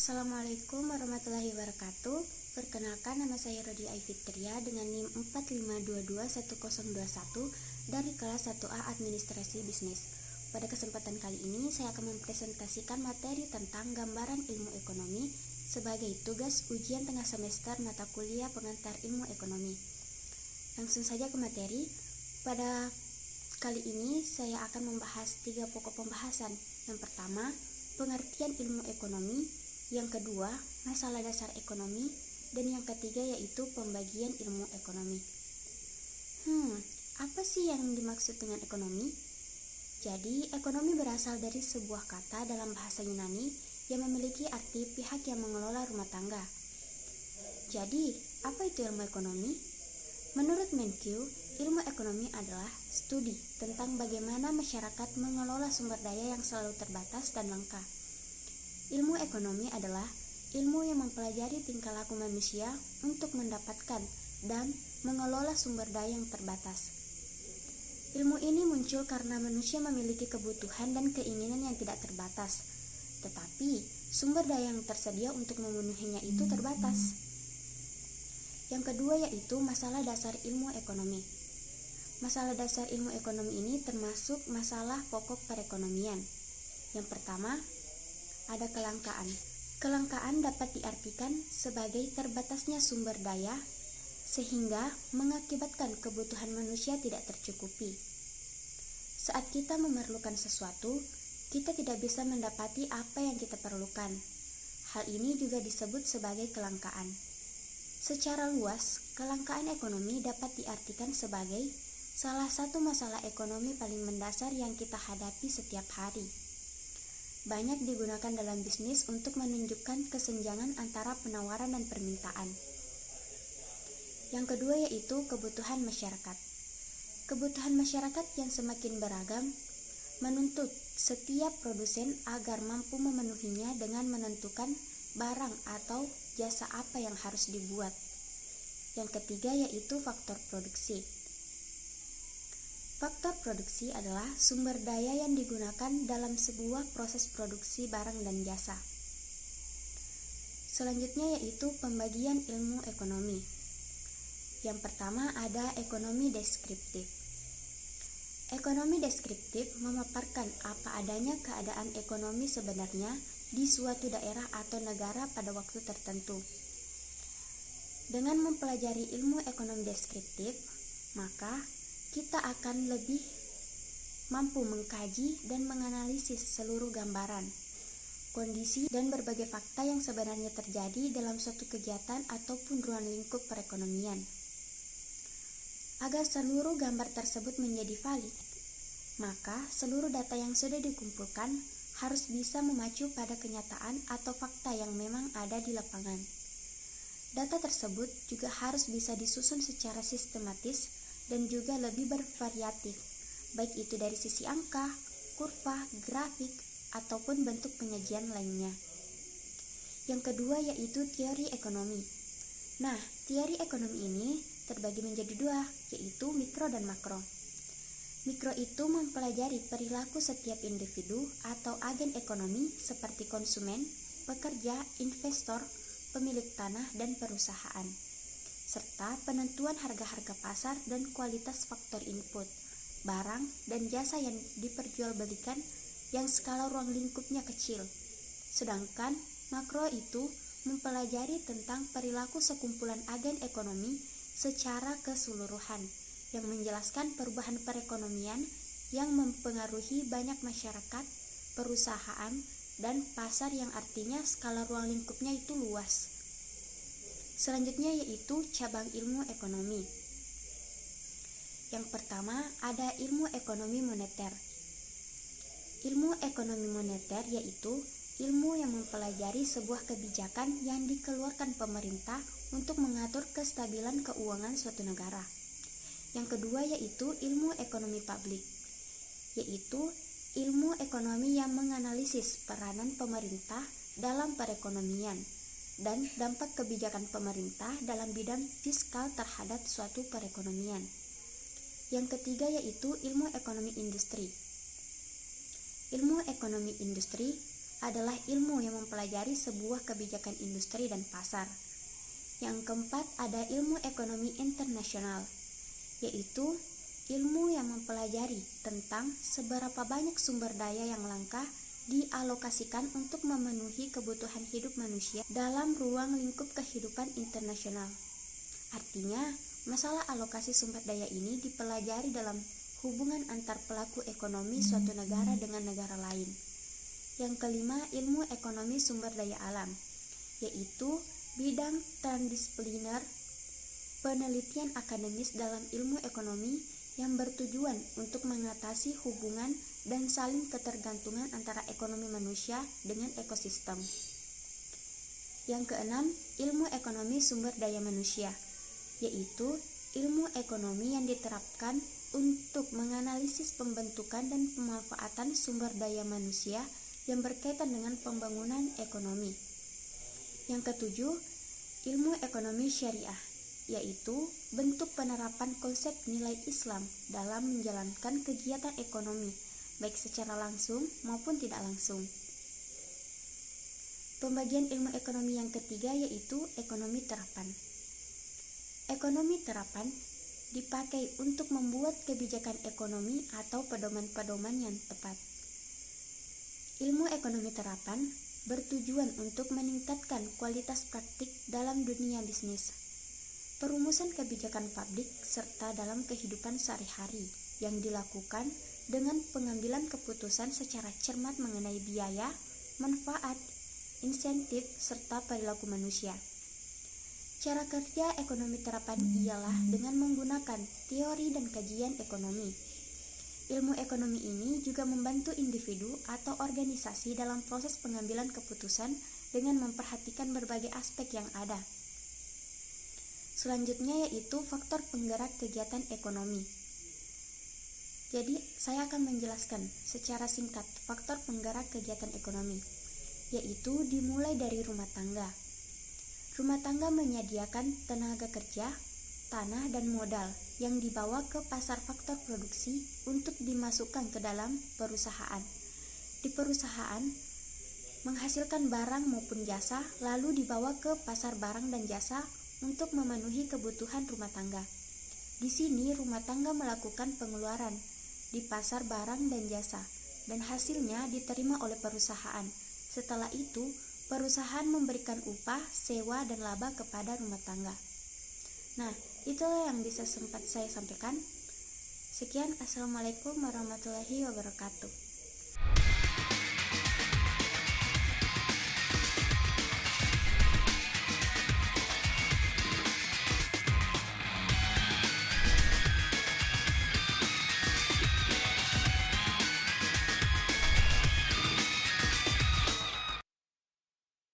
Assalamualaikum warahmatullahi wabarakatuh. Perkenalkan, nama saya Rodi Aifitria dengan NIM 45221021 dari kelas 1A Administrasi Bisnis. Pada kesempatan kali ini saya akan mempresentasikan materi tentang gambaran ilmu ekonomi sebagai tugas ujian tengah semester mata kuliah pengantar ilmu ekonomi. Langsung saja ke materi. Pada kali ini saya akan membahas 3 pokok pembahasan. Yang pertama, pengertian ilmu ekonomi. Yang kedua, masalah dasar ekonomi. Dan yang ketiga yaitu pembagian ilmu ekonomi. Apa sih yang dimaksud dengan ekonomi? Jadi, ekonomi berasal dari sebuah kata dalam bahasa Yunani yang memiliki arti pihak yang mengelola rumah tangga. Jadi, apa itu ilmu ekonomi? Menurut Menkyu, ilmu ekonomi adalah studi tentang bagaimana masyarakat mengelola sumber daya yang selalu terbatas dan langka. Ilmu ekonomi adalah ilmu yang mempelajari tingkah laku manusia untuk mendapatkan dan mengelola sumber daya yang terbatas. Ilmu ini muncul karena manusia memiliki kebutuhan dan keinginan yang tidak terbatas, tetapi sumber daya yang tersedia untuk memenuhinya itu terbatas. Yang kedua yaitu masalah dasar ilmu ekonomi. Masalah dasar ilmu ekonomi ini termasuk masalah pokok perekonomian. Yang pertama, ada kelangkaan. Kelangkaan dapat diartikan sebagai terbatasnya sumber daya sehingga mengakibatkan kebutuhan manusia tidak tercukupi. Saat kita memerlukan sesuatu, kita tidak bisa mendapati apa yang kita perlukan. Hal ini juga disebut sebagai kelangkaan. Secara luas, kelangkaan ekonomi dapat diartikan sebagai salah satu masalah ekonomi paling mendasar yang kita hadapi setiap hari. Banyak digunakan dalam bisnis untuk menunjukkan kesenjangan antara penawaran dan permintaan. Yang kedua yaitu kebutuhan masyarakat. Kebutuhan masyarakat yang semakin beragam menuntut setiap produsen agar mampu memenuhinya dengan menentukan barang atau jasa apa yang harus dibuat. Yang ketiga yaitu faktor produksi. Faktor produksi adalah sumber daya yang digunakan dalam sebuah proses produksi barang dan jasa. Selanjutnya yaitu pembagian ilmu ekonomi. Yang pertama ada ekonomi deskriptif. Ekonomi deskriptif memaparkan apa adanya keadaan ekonomi sebenarnya di suatu daerah atau negara pada waktu tertentu. Dengan mempelajari ilmu ekonomi deskriptif, maka kita akan lebih mampu mengkaji dan menganalisis seluruh gambaran, kondisi, dan berbagai fakta yang sebenarnya terjadi dalam suatu kegiatan ataupun ruang lingkup perekonomian. Agar seluruh gambar tersebut menjadi valid, maka seluruh data yang sudah dikumpulkan harus bisa memacu pada kenyataan atau fakta yang memang ada di lapangan. Data tersebut juga harus bisa disusun secara sistematis dan juga lebih bervariatif, baik itu dari sisi angka, kurva, grafik, ataupun bentuk penyajian lainnya. Yang kedua yaitu teori ekonomi. Nah, teori ekonomi ini terbagi menjadi dua, yaitu mikro dan makro. Mikro itu mempelajari perilaku setiap individu atau agen ekonomi seperti konsumen, pekerja, investor, pemilik tanah, dan perusahaan, serta penentuan harga-harga pasar dan kualitas faktor input, barang, dan jasa yang diperjualbelikan yang skala ruang lingkupnya kecil. Sedangkan makro itu mempelajari tentang perilaku sekumpulan agen ekonomi secara keseluruhan, yang menjelaskan perubahan perekonomian yang mempengaruhi banyak masyarakat, perusahaan, dan pasar yang artinya skala ruang lingkupnya itu luas. Selanjutnya yaitu cabang ilmu ekonomi. Yang pertama ada ilmu ekonomi moneter. Ilmu ekonomi moneter yaitu ilmu yang mempelajari sebuah kebijakan yang dikeluarkan pemerintah untuk mengatur kestabilan keuangan suatu negara. Yang kedua yaitu ilmu ekonomi publik, yaitu ilmu ekonomi yang menganalisis peranan pemerintah dalam perekonomian dan dampak kebijakan pemerintah dalam bidang fiskal terhadap suatu perekonomian. Yang ketiga yaitu ilmu ekonomi industri. Ilmu ekonomi industri adalah ilmu yang mempelajari sebuah kebijakan industri dan pasar. Yang keempat ada ilmu ekonomi internasional, yaitu ilmu yang mempelajari tentang seberapa banyak sumber daya yang langka dialokasikan untuk memenuhi kebutuhan hidup manusia dalam ruang lingkup kehidupan internasional. Artinya, masalah alokasi sumber daya ini dipelajari dalam hubungan antar pelaku ekonomi suatu negara dengan negara lain. Yang kelima, ilmu ekonomi sumber daya alam, yaitu bidang transdisipliner penelitian akademis dalam ilmu ekonomi yang bertujuan untuk mengatasi hubungan dan saling ketergantungan antara ekonomi manusia dengan ekosistem. Yang keenam, ilmu ekonomi sumber daya manusia, yaitu ilmu ekonomi yang diterapkan untuk menganalisis pembentukan dan pemanfaatan sumber daya manusia yang berkaitan dengan pembangunan ekonomi. Yang ketujuh, ilmu ekonomi syariah, yaitu bentuk penerapan konsep nilai Islam dalam menjalankan kegiatan ekonomi, baik secara langsung maupun tidak langsung. Pembagian ilmu ekonomi yang ketiga yaitu ekonomi terapan. Ekonomi terapan dipakai untuk membuat kebijakan ekonomi atau pedoman-pedoman yang tepat. Ilmu ekonomi terapan bertujuan untuk meningkatkan kualitas praktik dalam dunia bisnis, perumusan kebijakan publik, serta dalam kehidupan sehari-hari yang dilakukan dengan pengambilan keputusan secara cermat mengenai biaya, manfaat, insentif, serta perilaku manusia. Cara kerja ekonomi terapan ialah dengan menggunakan teori dan kajian ekonomi. Ilmu ekonomi ini juga membantu individu atau organisasi dalam proses pengambilan keputusan dengan memperhatikan berbagai aspek yang ada. Selanjutnya yaitu faktor penggerak kegiatan ekonomi. Jadi, saya akan menjelaskan secara singkat faktor penggerak kegiatan ekonomi, yaitu dimulai dari rumah tangga. Rumah tangga menyediakan tenaga kerja, tanah, dan modal yang dibawa ke pasar faktor produksi untuk dimasukkan ke dalam perusahaan. Di perusahaan, menghasilkan barang maupun jasa, lalu dibawa ke pasar barang dan jasa untuk memenuhi kebutuhan rumah tangga. Di sini, rumah tangga melakukan pengeluaran di pasar barang dan jasa, dan hasilnya diterima oleh perusahaan. Setelah itu, perusahaan memberikan upah, sewa, dan laba kepada rumah tangga. Nah, itulah yang bisa sempat saya sampaikan. Sekian, Assalamualaikum warahmatullahi wabarakatuh.